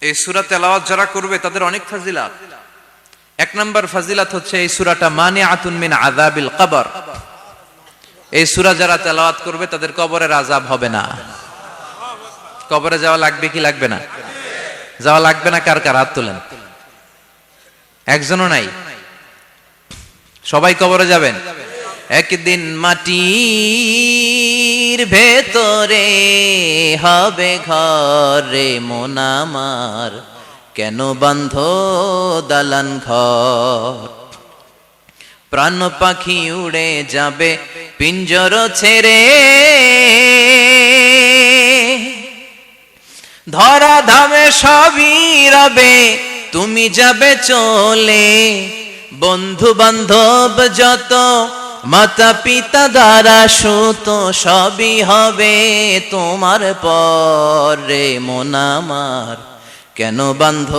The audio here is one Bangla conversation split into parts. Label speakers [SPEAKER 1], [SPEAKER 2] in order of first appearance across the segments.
[SPEAKER 1] এই সূরা তেলাওয়াত যারা করবে তাদের অনেক ফাজিলাত। এক নাম্বার ফাজিলাত হচ্ছে এই সূরাটা মানিআতুন মিন আযাবিল কবর। এই সূরা যারা তেলাওয়াত করবে তাদের কবরের আযাব হবে না। কবরে যাওয়া লাগবে কি লাগবে না? যাওয়া লাগবে না। কার কার হাত তোলেন? একজনও নাই। সবাই কবরে যাবেন। একদিন মাটির ভেতরে হবে ঘরে মন আমার, কেন বান্ধ দালান ঘর? প্রাণ পাখি উড়ে যাবে পিঞ্জর ছেড়ে, ধরা ধামে সবই রবে তুমি যাবে চলে। বন্ধু বান্ধব যত মাতা পিতা দ্বারা সুত সবই হবে তোমার পরে মন আমার, কেন বান্ধ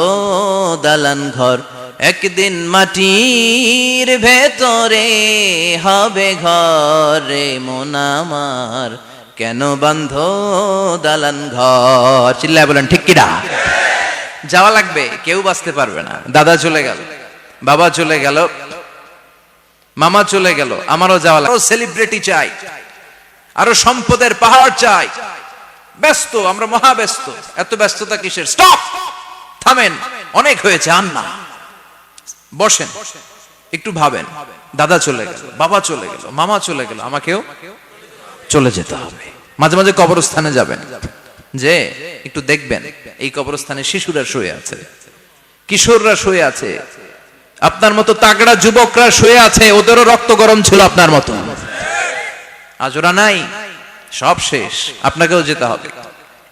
[SPEAKER 1] দালান ঘর? একদিন মাটির ভেতরে হবে ঘরে মন আমার, কেন বান্ধ দালান ঘর? চিল্লায় বলেন ঠিক কিনা? যাওয়া লাগবে, কেউ বাঁচতে পারবে না। দাদা চলে গেল, বাবা চলে গেল, মামা চলে গেল, আমারও যাওয়া লাগবে। সেলিব্রিটি চাই, আরো সম্পদের পাহাড় চাই। ব্যস্ত, আমরা মহা ব্যস্ত। এত ব্যস্ততা কিসের? স্টপ, থামেন, অনেক হয়েছে, আর না। বসেন, একটু ভাবেন। দাদা চলে গেল, বাবা চলে গেল, মামা চলে গেল, আমাকেও চলে যেতে হবে। মাঝে মাঝে কবরস্থানে যাবেন, যে একটু দেখবেন এই কবরস্থানে শিশুরা শুয়ে আছে, কিশোররা শুয়ে আছে, আপনার মতো তাগড়া যুবকরা শুয়ে আছে, ওদেরও রক্ত গরম ছিল আপনার মতো। আজ ওরা নাই, সব শেষ। আপনাকেও যেতে হবে।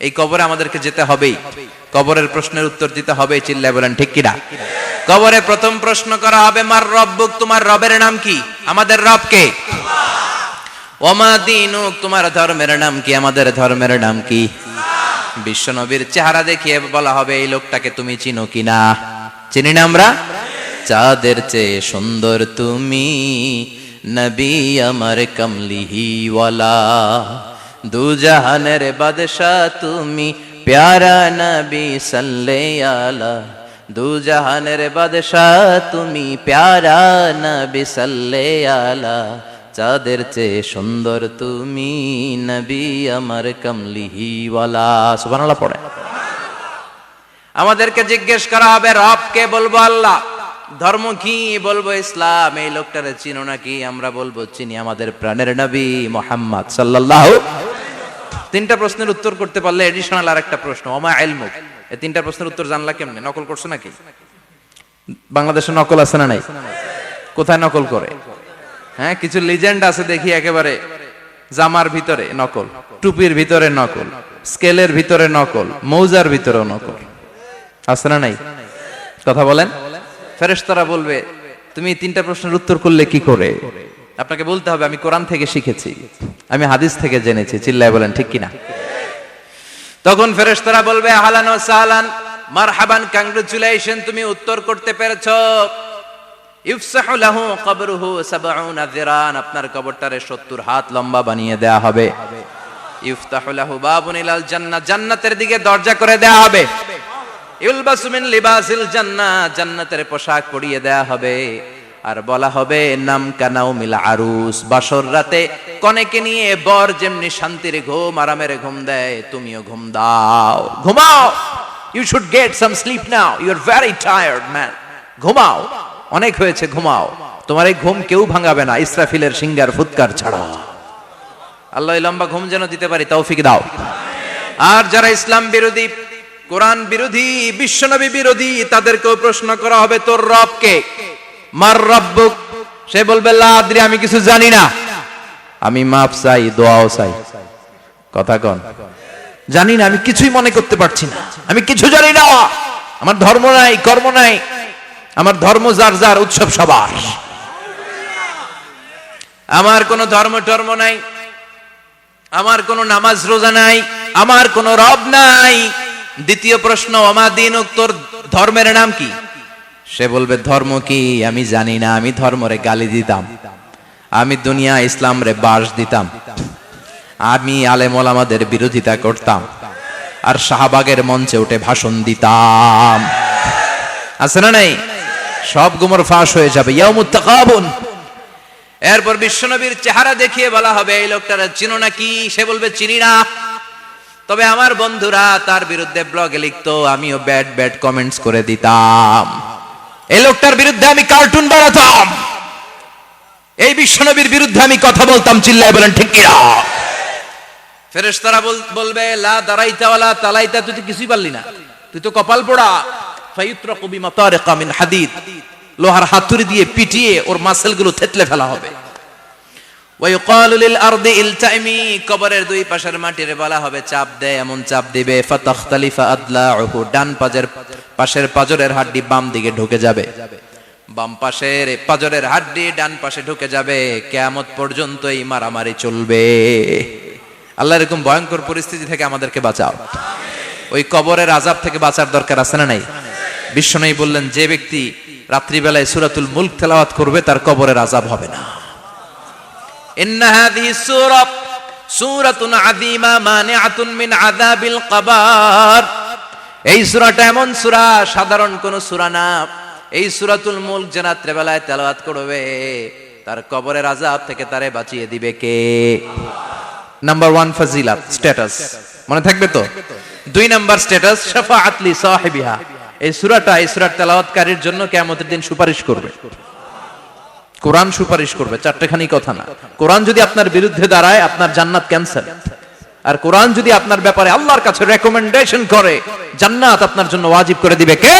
[SPEAKER 1] এই কবরে আমাদেরকে যেতে হবেই। কবরের প্রশ্নের উত্তর দিতে হবে। চিল্লায় বলেন ঠিক কিনা? কবরে প্রথম প্রশ্ন করা হবে, মার রব্বুক, তোমার রবের নাম কি? আমাদের রব কে? ওমা দীনুক, তোমার ধর্মের নাম কি? আমাদের ধর্মের নাম কি? বিশ্বনবীর চেহারা দেখিয়ে বলা হবে, এই লোকটাকে তুমি চিনো কিনা? চিনি না আমরা? চাঁদের চেয়ে সুন্দর তুমি, নবী আমার কমলিহি ওয়ালা, দু জাহানের বাদশাহ তুমি, প্যারা নবী সাল্লাল্লাহু আলা, দু জাহানের বাদশাহ তুমি, প্যারা নবী সাল্লাল্লাহু আলা, চাঁদের চেয়ে সুন্দর তুমি, নবী আমার কমলিহি ওয়ালা। সুবহানাল্লাহ পড়ে। আমাদেরকে জিজ্ঞেস করা হবে, রব কে? বলবো আল্লাহ। ধর্ম কি? বলবো ইসলাম। এই লোকটারে চিনো নাকি? আমরা বলবো চিনি, আমাদের প্রাণের নবী মুহাম্মদ সাল্লাল্লাহু। তিনটা প্রশ্নের উত্তর করতে পারলে এডিশনাল আরেকটা প্রশ্ন, ওমা ইলমুক। এই তিনটা প্রশ্নের উত্তর জানলা কেমনে? নকল করছো নাকি? বাংলাদেশে নকল আছে না নাই? কোথায় নকল করে? হ্যাঁ, কিছু লিজেন্ড আছে দেখি, একেবারে জামার ভিতরে নকল, টুপির ভিতরে নকল, স্কেলের ভিতরে নকল, মৌজার ভিতরেও নকল। আছে না নাই? কথা বলেন। ফেরেশতারা বলবে, তুমি তিনটা প্রশ্নের উত্তর করলে কি করে? আপনাকে বলতে হবে, আমি কোরআন থেকে শিখেছি, আমি হাদিস থেকে জেনেছি। চিল্লায় বলেন ঠিক কিনা? তখন ফেরেশতারা বলবে, আহলান ওয়া সাহলান, মারহাবান, কংগ্রাচুলেশন, তুমি উত্তর করতে পেরেছো। ইফসাহু লাহু কবরুহু ৭০ যিরান, আপনার কবরটারে ৭০ হাত লম্বা বানিয়ে দেয়া হবে। ইফতাহু লাহু বাবুন ইলাল জান্নাহ, জান্নাতের দিকে দরজা করে দেয়া হবে। ইউলবাসু মিন লিবাসিল জান্নাহ, জান্নাতের পোশাক পরিয়ে দেয়া হবে। আর বলা হবে, নাম কানাউ মিল আরুস, বাসর রাতে কনেকে নিয়ে বর যেমনি শান্তির ঘুম, আরামের ঘুম দেয়, তুমিও ঘুম দাও, ঘুমাও। You should get some sleep now, you are very tired man, ঘুমাও, অনেক হয়েছে, ঘুমাও। তোমার এই ঘুম কেউ ভাঙাবে না, ইসরাফিলের সিঙ্গার ফুৎকার ছাড়া। আল্লাহ লম্বা ঘুম যেন দিতে পারি, তৌফিক দাও। আর যারা ইসলাম বিরোধী, কোরআন বিরোধী, বিশ্বনবী বিরোধী, তাদেরকেও প্রশ্ন করা হবে, তোর রব কে? মার রব্বুক, সে বলবে, লা আদরি, আমি কিছু জানি না, আমি মাফ চাই, দোয়াও চাই। কথা কন, জানি না, আমি কিছুই মনে করতে পারছি না, আমি কিছু জানি না, আমার ধর্ম নাই, কর্ম নাই, আমার ধর্ম যার যার, উৎসব সবার, আমার কোনো ধর্ম টর্ম নাই, আমার কোনো নামাজ রোজা নাই, আমার কোনো রব নাই। দ্বিতীয় প্রশ্ন, ওমা দীনুক, তোর ধর্মের নাম কি? সে বলবে, ধর্ম কি আমি জানি না, আমি ধর্মরে গালি দিতাম, আমি দুনিয়া ইসলাম রে বাস দিতাম, আমি আলেম ওলামাদের বিরোধিতা করতাম, আর শাহবাগের মঞ্চে উঠে ভাষণ দিতাম। আছে না নাই? সব গুমর ফাঁস হয়ে যাবে। ইয়াউমুত তাকাবুন। এরপর বিশ্বনবীর চেহারা দেখিয়ে বলা হবে এই লোকটার চিনো নাকি? সে বলবে চিনি না, তবে আমার বন্ধুরা তার বিরুদ্ধে ব্লগে লিখতো, আমিও ব্যাড ব্যাড কমেন্টস করে দিতাম। এই লোকটার বিরুদ্ধে আমি কার্টুন বানাতাম, এই বিশ্বনবীর বিরুদ্ধে আমি কথা বলতাম। চিল্লায় বলেন ঠিক কিনা? ফেরেশতারা বলবে লা দারাইতা ওয়ালা তালাইতা, তুই তো কিছুই পারলি না, তুই তো কপাল পোড়া। ফায়ুত্রাকু বিমাতারিকা মিন হাদিদ, লোহার হাতুড়ি দিয়ে পিটিয়ে ওর মাসেলগুলো থেতলে ফেলা হবে। ওয়া ইউকালু লিল আরদি ইলতাইমি, কবরের দুই পাশের মাটিরে বলা হবে চাপ দে, এমন চাপ দিবে ফাতাখতালিফা আদলাউহু, ডান পাশের পাজরের হাড্ডি বাম দিকে ঢুকে যাবে, বাম পাশের পাজরের হাড্ডি ডান পাশে ঢুকে যাবে। কিয়ামত পর্যন্ত এই মারামারি চলবে। আল্লাহ এরকম ভয়ঙ্কর পরিস্থিতি থেকে আমাদেরকে বাঁচাও। ওই কবরের আযাব থেকে বাঁচার দরকার আছে না নাই? বিশ্বনবী বললেন যে ব্যক্তি রাত্রিবেলায় সূরাতুল মুলক তেলাওয়াত করবে তার কবরের আযাব হবে না। ইন্না হাযিহি সূরাতুন আযীমা মানিআতুন মিন আযাবিল কবর। এই সূরাটা এমন সূরা, সাধারণ কোন সূরা না। এই সূরাতুল মুলক যে রাত্রিবেলায় তেলাওয়াত করবে তার কবরের আযাব থেকে তারে বাঁচিয়ে দিবে কে? নাম্বার 1 ফাজিলাত, স্ট্যাটাস মনে থাকবে তো। 2 নাম্বার স্ট্যাটাস শাফাআত লি সাহিবিহা। এই সূরাটা, এই সূরার তেলাওয়াতকারীর জন্য কিয়ামতের দিন সুপারিশ করবে। কোরআন সুপারিশ করবে, চারটেখানি কথা না। কোরআন যদি আপনার বিরুদ্ধে দাঁড়ায় আপনার জান্নাত ক্যান্সেল, আর কোরআন যদি আপনার ব্যাপারে আল্লাহর কাছে রেকমেন্ডেশন করে জান্নাত আপনার জন্য ওয়াজিব করে দিবে কে?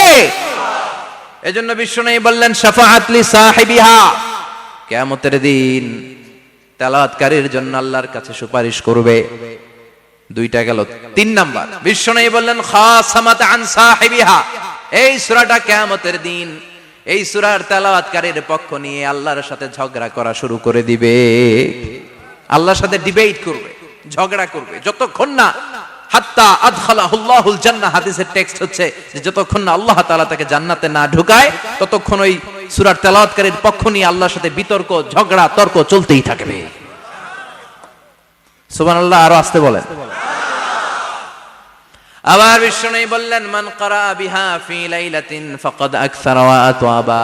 [SPEAKER 1] এজন্য বিশ্বনবী বললেন শাফাআত লি সাহিবিহা, কিয়ামতের দিন তেলাওয়াতকারীর জন্য আল্লাহর কাছে সুপারিশ করবে। 2টা গেল। 3 নাম্বার বিশ্বনবী বললেন খাসামাত আন সাহিবিহা। এই সূরাটা কিয়ামতের দিন এই সূরার তেলাওয়াতকারীর পক্ষ নিয়ে আল্লাহর সাথে ঝগড়া করা শুরু করে দিবে। আল্লাহর সাথে ডিবেট করবে, ঝগড়া করবে, যতক্ষণ না হাত্তা আদখালাহুল্লাহুল জান্নাহ। হাদিসের টেক্সট হচ্ছে যে যতক্ষণ না আল্লাহ তাআলা তাকে জান্নাতে না ঢুকায় ততক্ষণ ওই সূরার তেলাওয়াতকারীর পক্ষ নিয়ে আল্লাহর সাথে বিতর্ক, ঝগড়া, তর্ক চলতেই থাকবে। সুবহানাল্লাহ। আরো আস্তে বলেন। আবার বিশ্বনবী বললেন মান ক্বারা বিহা ফি লাইলাতিন ফাকাদ আকসারা ওয়া আতওয়াবা।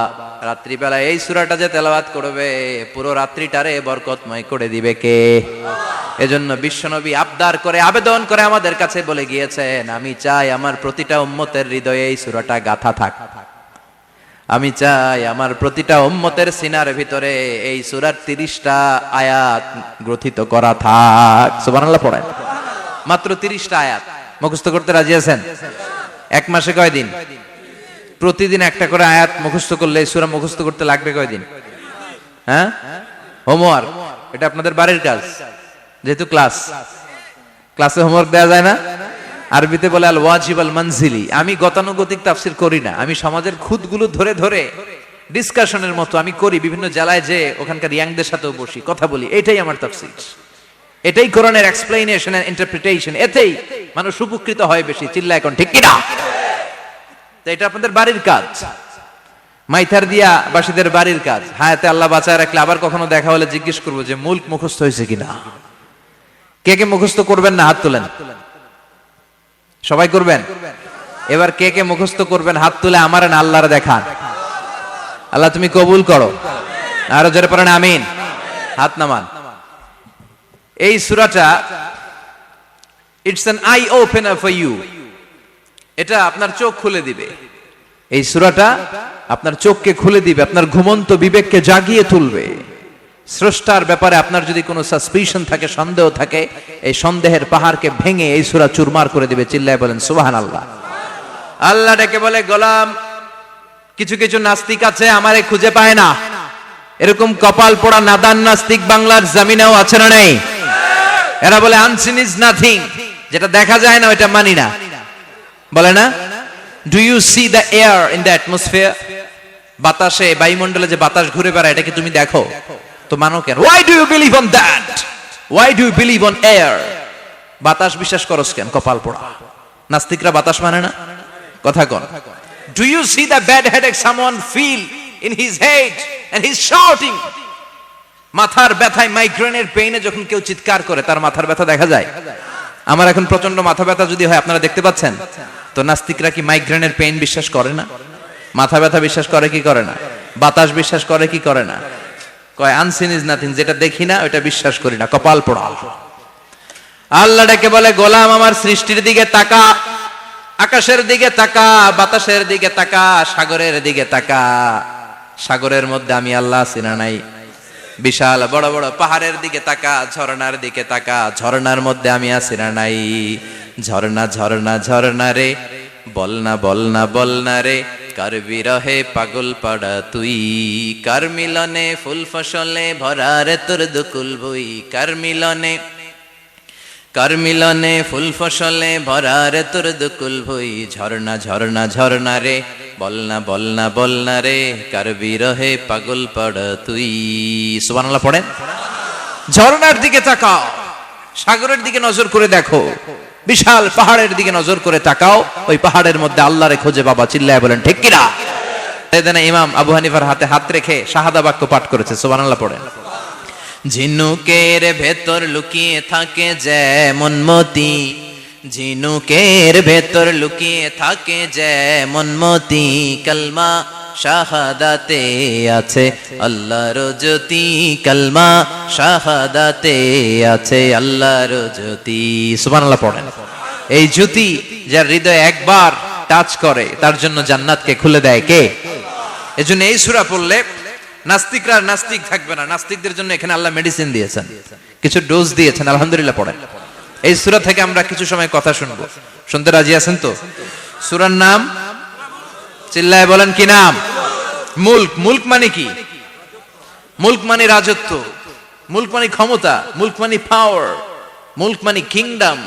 [SPEAKER 1] রাত্রিবেলা এই সূরাটা যে তেলাওয়াত করবে পুরো রাত্রিটারে বরকতময় করে দিবে কে? এজন্য বিশ্বনবী আবদার করে, আবেদন করে আমাদের কাছে বলে গিয়েছেন, আমি চাই আমার প্রতিটা উম্মতের হৃদয়ে এই সূরাটা গাঁথা থাক। আমি চাই আমার প্রতিটা উম্মতের সিনার ভিতরে এই সূরার 30টা আয়াত গ্রথিত করা থাক। সুবহানাল্লাহ পড়েন। মাত্র 30টা আয়াত মুখস্থ করতে রাজি আছেন? 1 মাসে কয়দিন? প্রতিদিন একটা করে আয়াত মুখস্থ করলে এই সূরা মুখস্থ করতে লাগবে কয়দিন? হ্যাঁ, হোমওয়ার্ক। এটা আপনাদের বাড়ির কাজ, যেহেতু ক্লাসে হোমওয়ার্ক দেওয়া যায় না। আরবিতে বলে আল ওয়াজিব আল মানজিলি। আমি গতানুগতিক তাফসীর করি না, আমি সমাজের খুঁতগুলো ধরে ধরে ডিসকাশনের মতো আমি করি। বিভিন্ন জেলায় যে ওখানকার ইয়াংদের সাথেও বসি, কথা বলি। এটাই আমার তাফসীর, এটাই কোরআনের এক্সপ্লেনেশন এন্ড ইন্টারপ্রিটেশন। এতেই মানুষ উপকৃত হয় বেশি। চিল্লা এখন ঠিক কিনা? তো এটা আপনাদের বাড়ির কাজ, মাইথার দিয়া বাসীদের বাড়ির কাজ। হায়াতে আল্লাহ বাঁচায় রাখলে আবার কখনো দেখা হলে জিজ্ঞেস করবো যে মুলক মুখস্থ হয়েছে কিনা। কে কে মুখস্থ করবেন না হাত তোলেন। সবাই করবেন। এবার কে কে মুখস্থ করবেন হাত তুলে আমার না আল্লাহর দেখান। আল্লাহ তুমি কবুল করো। আরো জোরে পড়েন আমিন। হাত নামান। এই সূরাটা it's an eye opener for you. এটা আপনার চোখ খুলে দিবে। এই সূরাটা আপনার চোখকে খুলে দিবে, আপনার ঘুমন্ত বিবেককে জাগিয়ে তুলবে। স্রষ্টার ব্যাপারে আপনার যদি কোনো সাসপিশন থাকে, সন্দেহ থাকে, এই সন্দেহের পাহাড়কে ভেঙে এই সূরা চুরমার করে দিবে। চিল্লায় বলেন সুবহানাল্লাহ। আল্লাহ ডেকে বলে গোলাম, কিছু কিছু নাস্তিক আছে আমারে খুঁজে পায় না। এরকম কপাল পোড়া নাদান নাস্তিক বাংলার জমিনেও আছে না নেই? এরা বলে আনসিন ইজ নাথিং, যেটা দেখা যায় না ওটা মানি না, বলে না? Do you see the air in the atmosphere? বাতাসে, বায়ুমণ্ডলে যে বাতাস ঘুরে বেড়ায় এটাকে তুমি দেখো তো মানো কেন? Why do you believe on that? Why do you believe on air? বাতাস বিশ্বাস করস কেন? কপাল পোড়া নাস্তিকরা বাতাস মানে না। কথা কন। Do you see the bad headache someone feel in his head and he is shouting? মাথার ব্যথায়, মাইগ্রেনের পেইনে যখন কেউ চিৎকার করে তার মাথার ব্যথা দেখা যায়? আমার এখন প্রচন্ড মাথা ব্যথা যদি হয়, আপনারা দেখতে পাচ্ছেন তো, নাস্তিকরা কি মাইগ্রেনের পেইন বিশ্বাস করে না? মাথা ব্যথা বিশ্বাস করে কি করে না? বাতাস বিশ্বাস করে কি করে না? কয় আনসিন ইজ নাথিং, যেটা দেখি না ওটা বিশ্বাস করি না, কপাল পোড়া। আল্লাহ ডেকে বলে, গোলাম আমার সৃষ্টির দিকে তাকা, আকাশের দিকে তাকা, বাতাসের দিকে তাকা, সাগরের দিকে তাকা। সাগরের মধ্যে আমি আল্লাহ আছি না নাই? বিশাল বড় বড় পাহাড়ের দিকে তাকা, ঝর্ণার দিকে তাকা, ঝর্ণার মধ্যে আমি আছি না নাই? ঝর্ণা ঝর্ণা ঝর্ণা রে, বলনা বলনা বলনা রে, কার বিরহে পাগল পাড়া তুই, কার মিলনে ফুল ফসলে ভরা রে তোর দুকুল বই, কার মিলনে ফুল ফসলে ভরা রে তোর দুকুল ভই। ঝর্ণা ঝর্ণা ঝর্ণা রে, বলনা বলনা বলনা রে, কার বিরহে পাগল পাড়া তুই। সুবহানাল্লাহ পড়েন। ঝর্ণার দিকে তাকাও, সাগরের দিকে নজর করে দেখো, বিশাল পাহাড়ের দিকে নজর করে তাকাও, ওই পাহাড়ের মধ্যে আল্লাহরে খুঁজে বাবা, চিল্লায় বলেন ঠিক কিনা? সেদিন ইমাম আবু হানিফার হাতে হাত রেখে শাহাদা বাক্য পাঠ করেছে। সুবহানাল্লাহ পড়েন। ঝিনুকের ভেতর লুকিয়ে থাকে যেমন মতি, ঝিনুকের ভেতর লুকিয়ে থাকে যেমন মতি, কালমা শাহাদাতে আছে আল্লাহর জ্যোতি, কালমা শাহাদাতে আছে আল্লাহর জ্যোতি। সুবহানাল্লাহ পড়েন। এই জ্যোতি যার হৃদয়ে একবার টাচ করে তার জন্য জান্নাতকে খুলে দেয় কে? এজন্য এই সূরা পড়লে নাস্তিকরা নাস্তিক থাকবে না। নাস্তিকদের জন্য এখানে আল্লাহ মেডিসিন দিয়েছেন, কিছু ডোজ দিয়েছেন। আলহামদুলিল্লাহ পড়েন। এই সূরা থেকে আমরা কিছু সময় কথা শুনবো, শুনতে রাজি আছেন তো? সূরার নাম চিল্লায় বলেন কি নাম? মুলক। মুলক মানে কি? মুলক মানে রাজত্ব, মুলক মানে ক্ষমতা, মুলক মানে পাওয়ার, মুলক মানে কিংডম,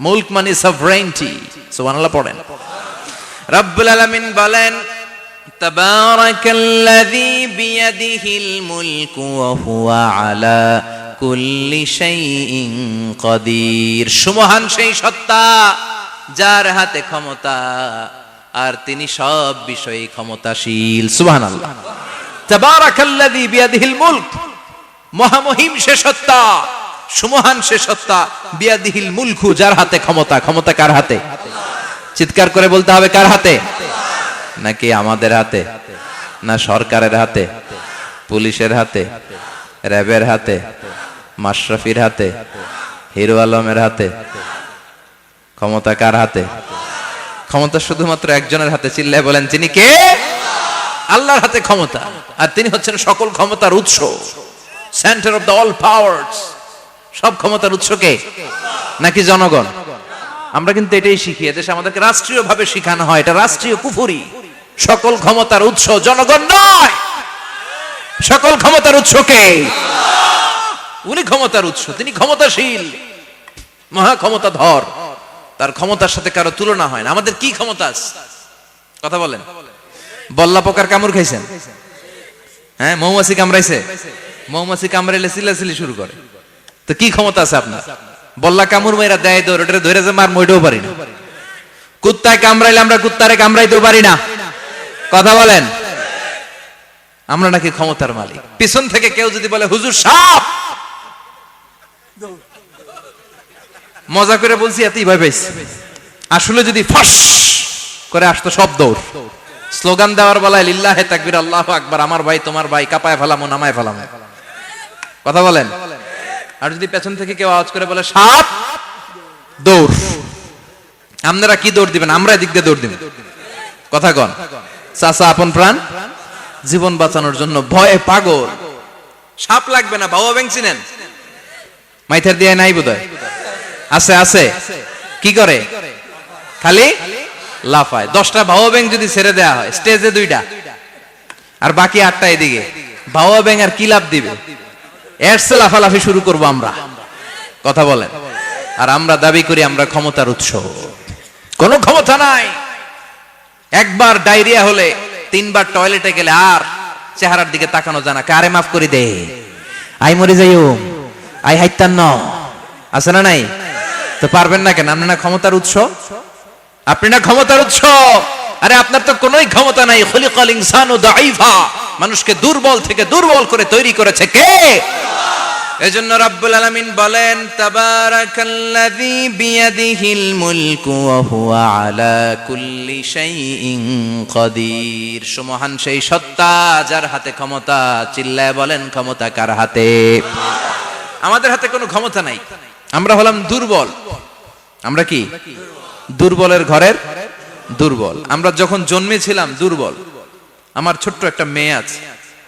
[SPEAKER 1] মুলক মানে সভরেইনটি। সুবহানাল্লাহ পড়েন। রব্বুল আলামিন বলেন, তাবারাকাল্লাযী বিয়াদিহিল মুলকু ওয়া হুয়া আলা কুল্লি শাইইন কাদির। সুমহান সেই সত্তা যার হাতে ক্ষমতা, আর তিনি সব বিষয়ে ক্ষমতাশীল। সুবহানাল্লাহ। তাবারাকাল্লাযী বিয়াদিহিল মুলক, মহামহিম সে সত্তা, সুমহান সে সত্তা, বিয়াদিহিল মুলকু, যার হাতে ক্ষমতা। ক্ষমতা কার হাতে? চিৎকার করে বলতে হবে, কার হাতে? নাকি আমাদের হাতে, না সরকারের হাতে, পুলিশের হাতে, র্যাবের হাতে, মাশরাফির হাতে, হিরো আলমের হাতে? ক্ষমতা কার হাতে? ক্ষমতা শুধুমাত্র একজনের হাতে। চিল্লায় বলেন তিনি কে? আল্লাহর হাতে ক্ষমতা, আর তিনি হচ্ছেন সকল ক্ষমতার উৎস, centre of the all powers. সব ক্ষমতার উৎস কে? নাকি জনগণ? আমরা কিন্তু এটাই শিখি, এদেশে আমাদেরকে রাষ্ট্রীয় ভাবে শিখানো হয়, এটা রাষ্ট্রীয় কুফরি। সকল ক্ষমতার উৎস জনগণ নয়, সকল ক্ষমতার উৎস কে? উনি ক্ষমতার উৎস, তিনি ক্ষমতাশীল, মহা ক্ষমতাধর, তার ক্ষমতার সাথে কারো তুলনা হয় না। আমাদের কি ক্ষমতা আছে? কথা বলেন। বল্লা পোকার কামড় খাইছেন? হ্যাঁ, মৌমাছি কামড়াইছে? মৌমাছি কামড়াইলে চিল্লাচিল্লি শুরু করে, তো কি ক্ষমতা আছে আপনার? বল্লা কামড় মেয়েরা দেয় দৌড়, ওটা ধরে যে মার মইটাও পারি না। কুত্তায় কামড়াইলে আমরা কুত্তারে কামড়াইতেও পারি না। কথা বলেন। আমরা নাকি ক্ষমতার মালিক। পিছন থেকে কেউ যদি বলে হুজুর সাপ, মজা করে বলছি, এতই ভয় পাইছি। আসলে যদি ফস করে আসতো সব দৌড়। স্লোগান দেওয়ার বেলায় লিল্লাহে তাকবীর, আল্লাহু আকবার, আমার ভাই তোমার ভাই, কাপায় ফেলামো নামায় ফেলামো। কথা বলেন। আর যদি পেছন থেকে কেউ আওয়াজ করে বলে সাপ, দৌড়। আপনারা কি দৌড় দিবেন? আমরা এদিক দিয়ে দৌড় দিব। কথা কন। চাচা আপন প্রাণ জীবন বাঁচানোর জন্য ভয়ে পাগল। সাপ লাগবে না, বাবা ব্যাং চিনেন? মাইথার দিয়ে নাই বোধহয়। আছে আছে। কি করে? খালি লাফায়। 10টা বাবা ব্যাং যদি ছেড়ে দেওয়া হয়, স্টেজে 2টা আর বাকি 8টা এদিকে, বাবা ব্যাং আর কি লাভ দিবে? এরসে লাফালাফি শুরু করবো আমরা। কথা বলেন। আর আমরা দাবি করি আমরা ক্ষমতার উৎস। কোনো ক্ষমতা নাই। একবার ডায়রিয়া হলে 3বার টয়লেটে গেলে আর চেহারার দিকে তাকানো যায় না। কারে মাফ করে দে, আই মরে যাইও, আই হাইতান্ন, আছে না নাই? তো পারবেন না কেন? আপনি না ক্ষমতার উৎস, আপনি না ক্ষমতার উৎস। আরে আপনার তো কোনোই ক্ষমতা নাই। খুলিকাল ইনসানু দাঈফা, মানুষকে দুর্বল থেকে দুর্বল করে তৈরি করেছে কে? এজন্য রব্বুল আলামিন বলেন তাবারাকাল্লাযী বিয়াদিহিল মুলকু ওয়া হুয়া আলা কুল্লি শাইইন কাদির। সুমহান সেই সত্তা যার হাতে ক্ষমতা। চিল্লায় বলেন ক্ষমতা কার হাতে? আমাদের হাতে কোনো ক্ষমতা নাই। আমরা হলাম দুর্বল। আমরা কি দুর্বলের ঘরের দুর্বল। আমরা যখন জন্মেছিলাম দুর্বল। আমার ছোট্ট একটা মেয়ে আছে,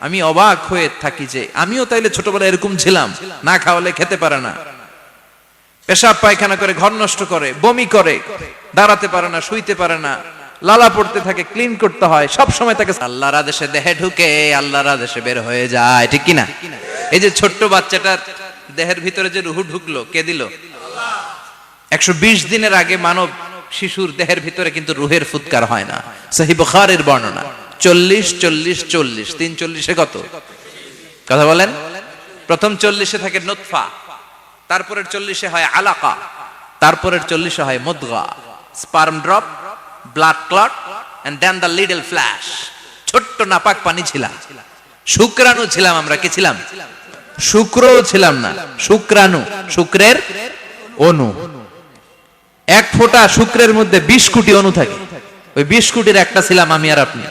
[SPEAKER 1] আমি অবাক হয়ে থাকি যে আমিও তাইলে ছোটবেলায় এরকম ছিলাম, না খাওয়ালে খেতে পারে না, পেশাব পায়খানা করে, ঘর নষ্ট করে, বমি করে, দাঁড়াতে পারে না, শুইতে পারে না, লালা পড়তে থাকে, ক্লিন করতে হয়, সব সময় তাকে আল্লাহর আদেশে দেহে ঢুকে, আল্লাহর আদেশে বের হয়ে যায়, ঠিক কিনা? এই যে ছোট্ট বাচ্চাটার দেহের ভিতরে যে রুহু ঢুকলো, কে দিল? 120 দিনের আগে মানব শিশুর দেহের ভিতরে কিন্তু রুহের ফুৎকার হয় না। সহিহ বুখারীর বর্ণনা 40 40 40 340 কত কথা বলেন? প্রথম 40 থাকে নুতফা, তারপরের 40 হয় আলাকা, তারপরের 40 হয় মুদগা, sperm drop, blood clot and then the little flesh. ছোট্ট নাপাক পানি ছিলাম, শুক্রাণু ছিলাম। আমরা কি ছিলাম? শুক্রও ছিলাম না, শুক্রাণু, শুক্রের অণু। এক ফোঁটা শুক্রের মধ্যে 20 কোটি অণু থাকে। ওই 20 কোটির একটা ছিলাম আমি আর আপনি।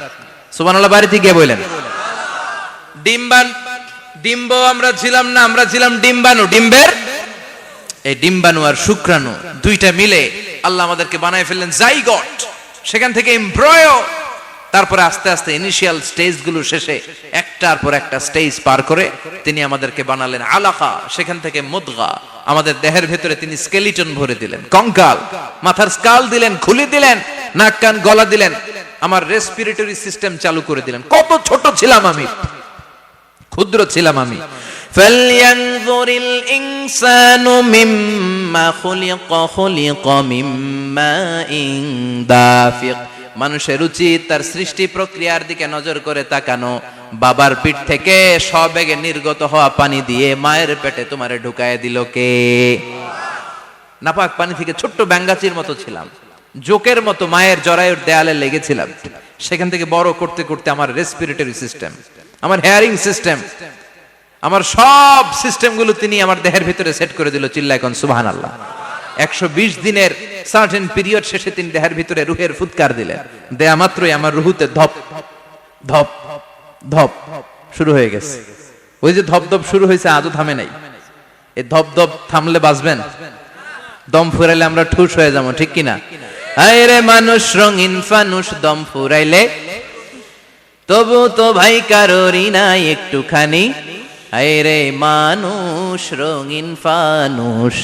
[SPEAKER 1] সুবহানাল্লাহ বাড়িতে গিয়ে বলেন। ডিম্ব আমরা ছিলাম না, আমরা ছিলাম ডিম্বাণু। ডিম্বের এই ডিম্বাণু আর শুক্রাণু দুইটা মিলে আল্লাহ আমাদেরকে বানায় ফেললেন জাইগট, সেখান থেকে এমব্রয়ো, তারপরে আস্তে আস্তে ইনিশিয়াল স্টেজগুলো শেষে একটার পর একটা স্টেজ পার করে তিনি আমাদেরকে বানালেন আলাকা, সেখান থেকে মুদগা। আমাদের দেহের ভেতরে তিনি স্কেলিটন ভরে দিলেন, কঙ্কাল, মাথার স্কাল দিলেন, খুলে দিলেন, নাক কান গলা দিলেন, আমার রেসপিরেটরি সিস্টেম চালু করে দিলেন। কত ছোট ছিলাম আমি, ক্ষুদ্র ছিলাম আমি। ফালয়ানজুরিল ইনসানু মিম্মা খুলিকা মিম্মাইন দাফিক। মানুষের উচিত তার সৃষ্টি প্রক্রিয়ার দিকে নজর করে তাকানো। বাবার পিঠ থেকে সবেগে নির্গত হওয়া পানি দিয়ে মায়ের পেটে তোমারে ঢুকায় দিল কে? নাপাক পানি থেকে ছোট্ট ব্যাঙ্গাচির মতো ছিলাম, জোকের মতো মায়ের জরায়ুর দেয়ালে লেগেছিলাম। সেখান থেকে বড় করতে করতে আমার রেসপিরেটরি সিস্টেম, আমার হেয়ারিং সিস্টেম, আমার সব সিস্টেমগুলো তিনি আমার দেহের ভিতরে সেট করে দিল। চিল্লায় কোন সুবহানাল্লাহ। 120 দিনের সার্টেন পিরিয়ড শেষে তিনি দেহের ভিতরে রুহের ফুৎকার দিলেন। দেয়া মাত্রই আমার রুহুতে ধপ ধপ ধপ শুরু হয়ে গেছে। ওই যে ধপ ধপ শুরু হয়েছে, আজও থামে নাই। এই ধপ ধপ থামলে বাঁচবেন? দম ফুরাইলে আমরা ঠুস হয়ে যাবো, ঠিক কিনা? হায় রে মানুষ রঙিন ফানুষ, দম ফুরাইলে তবু তো ভাই কারোরই নাই একটুখানি। হায় রে মানুষ রঙিন ফানুষ,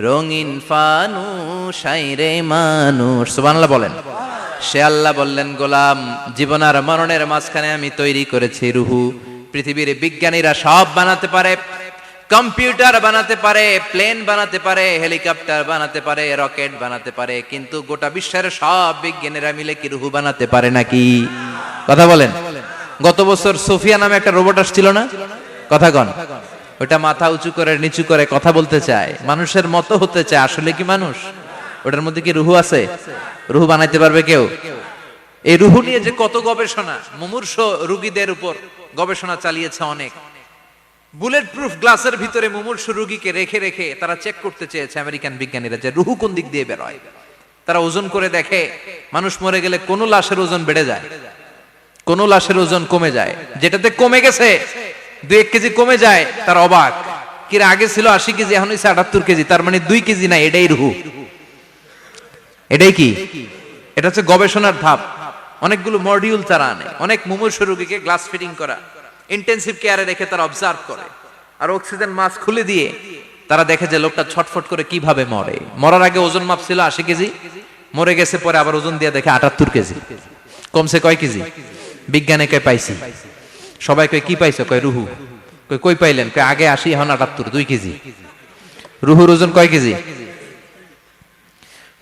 [SPEAKER 1] রঙিন ফানুষ, হায় রে মানুষ। সুবহানাল্লাহ বলেন। সে আল্লাহ বললেন, গোলাম, জীবন আর মরণের মাঝখানে আমি তৈরি করেছি রুহু। পৃথিবীর বিজ্ঞানীরা সব বানাতে পারে, কম্পিউটার বানাতে পারে, প্লেন বানাতে পারে, হেলিকপ্টার বানাতে পারে, রকেট বানাতে পারে, কিন্তু গোটা বিশ্বের সব বিজ্ঞানীরা মিলে কি রুহু বানাতে পারে নাকি? কথা বলেন। গত বছর সোফিয়া নামে একটা রোবট আসছিল না? কথা কন। ওটা মাথা উঁচু করে নিচু করে কথা বলতে চায়, মানুষের মতো হতে চায়। আসলে কি মানুষ? ওটার মধ্যে কি রুহু আছে? রুহু বানাইতে পারবে কেউ? এই রুহু নিয়ে যে কত গবেষণা, মুমূর্ষ রোগীদের উপর গবেষণা চালিয়েছে অনেক। বুলেট প্রুফ গ্লাসের ভিতরে মুমূর্ষ রোগীকে রেখে রেখে তারা চেক করতে চেয়েছে আমেরিকান বিজ্ঞানীরা যে রুহু কোন দিক দিয়ে বের হয়। তারা ওজন করে দেখে, মানুষ মরে গেলে কোন লাশের ওজন বেড়ে যায়, কোন লাশের ওজন কমে যায়। যেটাতে কমে গেছে 2-1 কেজি কমে যায়, তার অবাক। কিরে, আগে ছিল 80 কেজি, এখন হইছে 78 কেজি, তার মানে 2 কেজি না, এটাই রুহু। এটাই কি? এটা হচ্ছে গবেষণার ধাপ। অনেকগুলো মডিউল তারা আনে, অনেক মুমূর্ষ রোগীকে গ্লাস ফিটিং করা, ইন্টেনসিভ কেয়ারে রেখে তারা অবজার্ভ করে, আর অক্সিজেন মাস্ক খুলে দিয়ে তারা দেখে যে লোকটা ছটফট করে কিভাবে মরে। মরার আগে ওজন মাপ ছিল 80 কেজি, মরে গেছে পরে আবার ওজন দিয়ে দেখে 78 কেজি। কমছে কয় কেজি? বিজ্ঞানে কয় পাইছি। সবাই কয় কি পাইছো? কয় রুহু। কই পাইলেন? কয় আগে 80, এখন 78, 2 কেজি। রুহুর ওজন কয় কেজি?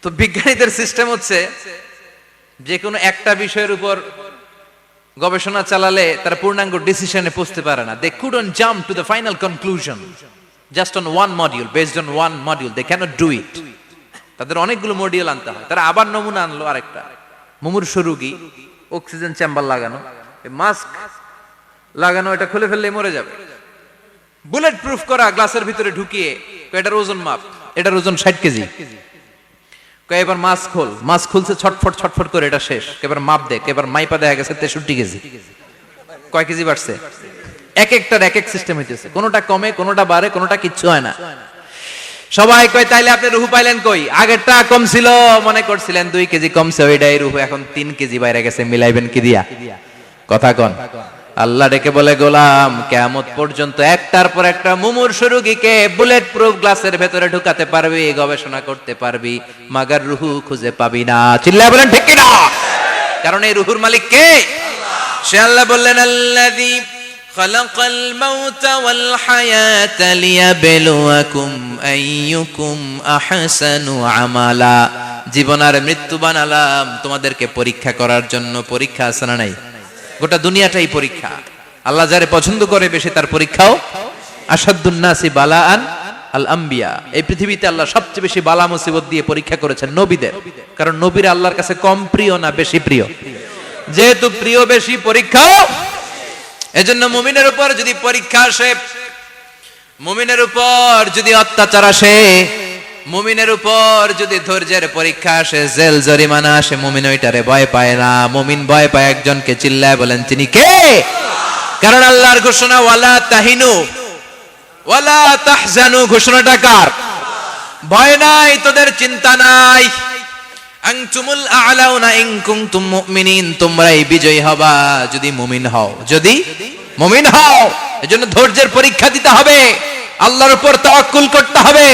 [SPEAKER 1] তো বিজ্ঞানীদের সিস্টেম হচ্ছে যে কোনো একটা বিষয়ের উপর গবেষণা চালালে তারা পূর্ণাঙ্গ ডিসিশনে পৌঁছতে পারে না। They couldn't jump to the final conclusion just on one module, based on one module. They cannot do it. তাদের অনেকগুলো মডিউল আনতে হয়। তারা আবার নমুনা আনলো আরেকটা। মুমূর্ষ রোগী, অক্সিজেন চেম্বার লাগানো, মাস্ক লাগানো, এটা খুলে ফেললে মরে যাবে।
[SPEAKER 2] বুলেট প্রুফ করা গ্লাসের ভিতরে ঢুকিয়ে এটার ওজন মাপ, এটার ওজন 60 কেজি। এবার মাছ খুলছে ছটফট ছটফট করে, এটা শেষ। এবার মাপ দেখ, এবার মাইপা দেখা গেছে 63 কেজি। কয় কেজি বাড়ছে? এক একটার এক এক সিস্টেম হইতেছে, কোনোটা কমে, কোনোটা বাড়ে, কোনোটা কিচ্ছু হয় না। সবাই কয় তাইলে আপনি রুহু পাইলেন কই? আগেরটা কম ছিল, মনে করছিলেন 2 কেজি কমছে, ওইটাই রুহু, এখন 3 কেজি বাইরে গেছে, মিলাইবেন কি দিয়া? কথা কন। আল্লাহ ডেকে বলে, গোলাম কিয়ামত পর্যন্ত একটার পর একটা মুমূর্ষু রোগীকে বুলেট প্রুফ গ্লাসের ভেতরে ঢুকাতে পারবি, গবেষণা করতে পারবি, মাগার রুহু খুঁজে পাবি না। চিল্লায় বলেন ঠিক কিনা? কারণ এই রুহুর মালিক কে? সে আল্লাহ বললেন, আল্লাযী খালাকাল মাউতা ওয়াল হায়াতা লিয়াবলুয়াকুম আইয়ুকুম আহসানু আমালা। জীবন আর মৃত্যু বানালাম তোমাদেরকে পরীক্ষা করার জন্য। পরীক্ষা আছে না নাই? গোটা দুনিয়াটাই পরীক্ষা। আল্লাহ যারে পছন্দ করে বেশি তার পরীক্ষাও। আসাদুন নাসি বালাআন আল আম্বিয়া। এই পৃথিবীতে আল্লাহ সবচেয়ে বেশি বালা মুসিবত দিয়ে পরীক্ষা করেছেন নবীদের। কারণ নবীরা আল্লাহর কাছে কম প্রিয় না বেশি প্রিয়? যেহেতু প্রিয় বেশি, পরীক্ষাও। এজন্য মুমিনের উপর যদি পরীক্ষা আসে, মুমিনের উপর যদি অত্যাচার আসে, মুমিনের উপর যদি ধৈর্যের পরীক্ষা আসে, জেল জরিমানা আসে, মুমিন ওইটারে ভয় পায় না। মুমিন ভয় পায় একজনকে। চিল্লায় বলেন তিনি কে? কারণ আল্লাহর ঘোষণা, ওয়ালা তাহিনু ওয়ালা তাহজানু। ঘোষণাটা কার? ভয় নাই, তোদের চিন্তা নাই। আনতুমুল আ'লাউনা ইন কুনতুম মুমিনিন। তোমরাই বিজয়ী হবা যদি মুমিন হও, যদি মুমিন হও। এজন্য ধৈর্যের পরীক্ষা দিতে হবে, আল্লাহর উপর তাওয়াক্কুল করতে হবে,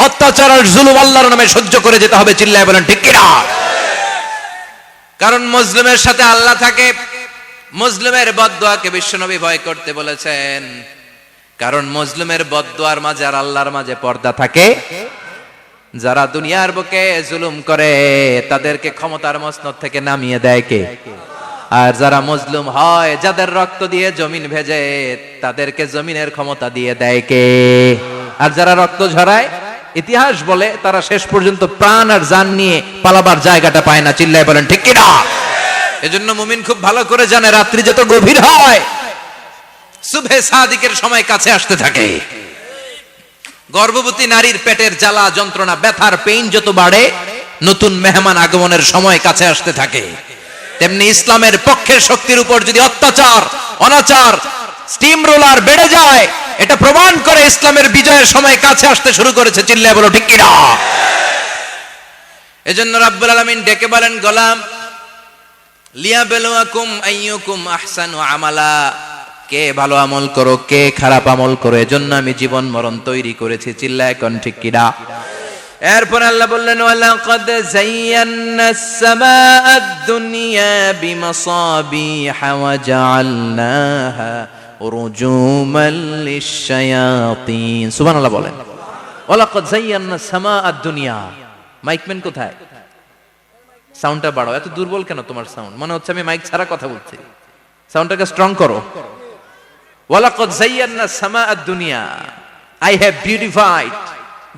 [SPEAKER 2] অত্যাচার আর জুলুম আল্লাহর নামে সহ্য করে যেতে হবে। চিল্লায় বলেন ঠিক কিনা? কারণ মুসলিমের সাথে আল্লাহ থাকে। মুসলিমের বদদুয়াকে বিশ্বনবী ভয় করতে বলেছেন। কারণ মুসলিমের বদদুয়ার মাঝে আর আল্লাহর মাঝে পর্দা থাকে। যারা দুনিয়ার বুকে জুলুম করে তাদেরকে ক্ষমতার মসনদ থেকে নামিয়ে দেয় কে? আর যারা মজলুম হয়, যাদের রক্ত দিয়ে জমিন ভেজে, তাদেরকে জমিনের ক্ষমতা দিয়ে দেয় কে? আর যারা রক্ত ঝরায়, ইতিহাস বলে তারা শেষ পর্যন্ত প্রাণ আর জান নিয়ে পালাবার জায়গাটা পায় না। চিল্লায় বলেন ঠিক কিনা? এজন্য মুমিন খুব ভালো করে জানে, রাত্রি যত গভীর হয়, সুবহে সাদিকের সময় কাছে আসতে থাকে। গর্ভবতী নারীর পেটের জ্বালা যন্ত্রণা, ব্যথার পেইন যত বাড়ে, নতুন মেহমান আগমনের সময় কাছে আসতে থাকে। তেমনি ইসলামের পক্ষের শক্তির উপর যদি অত্যাচার, অনাচার, স্টিম রোলার বেড়ে যায়, এটা প্রমাণ করে ইসলামের বিজয়ের সময় কাছে আসতে শুরু করেছে। চিল্লায় বলো ঠিক কিনা? এজন্য রাব্বুল আলামিন ডেকে বলেন, গোলাম লিয়াবলুয়াকুম আইয়ুকুম আহসানু আমালা। কে ভালো আমল করো, কে খারাপ আমল করো, এজন্য আমি জীবন মরণ তৈরি করেছি। চিল্লায় কোন ঠিক কিনা? এরপর আল্লাহ বললেন, ওয়ালাকাদ যায়্যানাস সামাআদ দুনিয়া বিমাসাবিহা ওয়া জাআলনাহা রুজুমান লিশ-শায়াতিন। সুবহানাল্লাহ বলেন। ওয়ালাকাদ যায়্যানাস সামাআদ দুনিয়া। মাইকম্যান কোথায়? সাউন্ডটা বাড়াও। এত দুর্বল কেন তোমার সাউন্ড? মনে হচ্ছে আমি মাইক ছাড়া কথা বলছি। সাউন্ডটাকে স্ট্রং করো। ওয়ালাকাদ যায়্যানাস সামাআদ দুনিয়া। I have beautified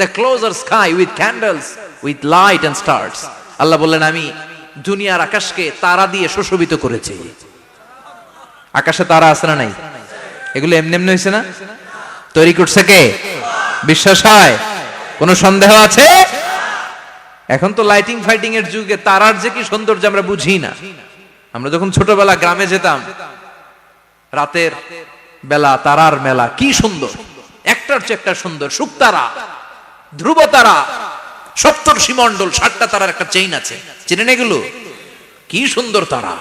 [SPEAKER 2] the closer sky with candles, with light and stars. আল্লাহ বললেন, আমি দুনিয়ার আকাশকে তারা দিয়ে সুশোভিত করেছি। আকাশে তারা আছে না নাই? এগুলো এমনি এমনি হয়েছে না? তৈরি করছে কে? বিশ্বাস হয়? কোনো সন্দেহ আছে? এখন তো লাইটিং ফাইটিং এর যুগে তারার যে কি সৌন্দর্য আমরা বুঝি না। আমরা যখন ছোটবেলা গ্রামে যেতাম, রাতের বেলা তারার মেলা, কি সুন্দর, একটার চেয়ে একটা সুন্দর। শুকতারা, ধ্রুব তারা, সপ্তর্ষি মণ্ডল, 7টা তারার একটা চেইন আছে, চিনেন এগুলো? কি সুন্দর তারা!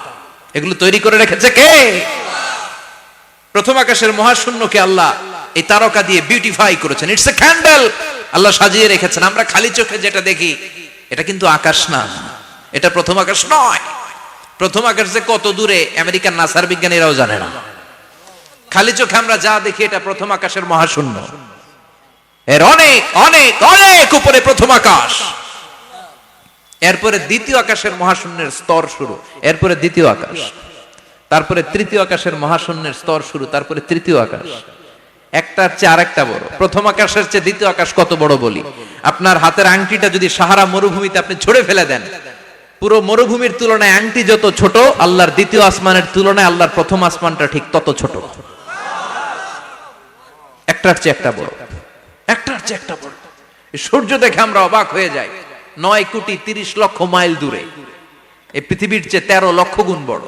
[SPEAKER 2] এগুলো তৈরি করে রেখেছে কে? প্রথম আকাশের মহাশূন্যকে আল্লাহ এই তারকা দিয়ে বিউটিফাই করেছেন। It's a candle. আল্লাহ সাজিয়ে রেখেছেন। আমরা খালি চোখে যেটা দেখি এটা কিন্তু আকাশ না, এটা প্রথম আকাশ নয়। প্রথম আকাশ যে কত দূরে আমেরিকার নাসার বিজ্ঞানীরাও জানে না। খালি চোখে আমরা যা দেখি এটা প্রথম আকাশের মহাশূন্য। এর অনেক অনেক অনেক উপরে প্রথম আকাশ। এরপরে দ্বিতীয় আকাশের মহাশূন্যের স্তর শুরু, এরপরে দ্বিতীয় আকাশ, তারপরে তৃতীয় আকাশের মহাশূন্যের স্তর শুরু, তারপরে তৃতীয় আকাশ। একটার চেয়ে আরেকটা বড়। প্রথম আকাশের চেয়ে দ্বিতীয় আকাশ কত বড় বলি, আপনার হাতের আংটিটা যদি সাহারা মরুভূমিতে আপনি ছুঁড়ে ফেলে দেন, পুরো মরুভূমির তুলনায় আংটি যত ছোট, আল্লাহর দ্বিতীয় আসমানের তুলনায় আল্লাহর প্রথম আসমানটা ঠিক তত ছোট। একটার চেয়ে একটা বড়, একটার চেয়ে একটা বড়। সূর্য দেখে আমরা অবাক হয়ে যাই, 9,30,00,000 মাইল দূরে। এই পৃথিবীর চেয়ে 13 লক্ষ গুণ বড়।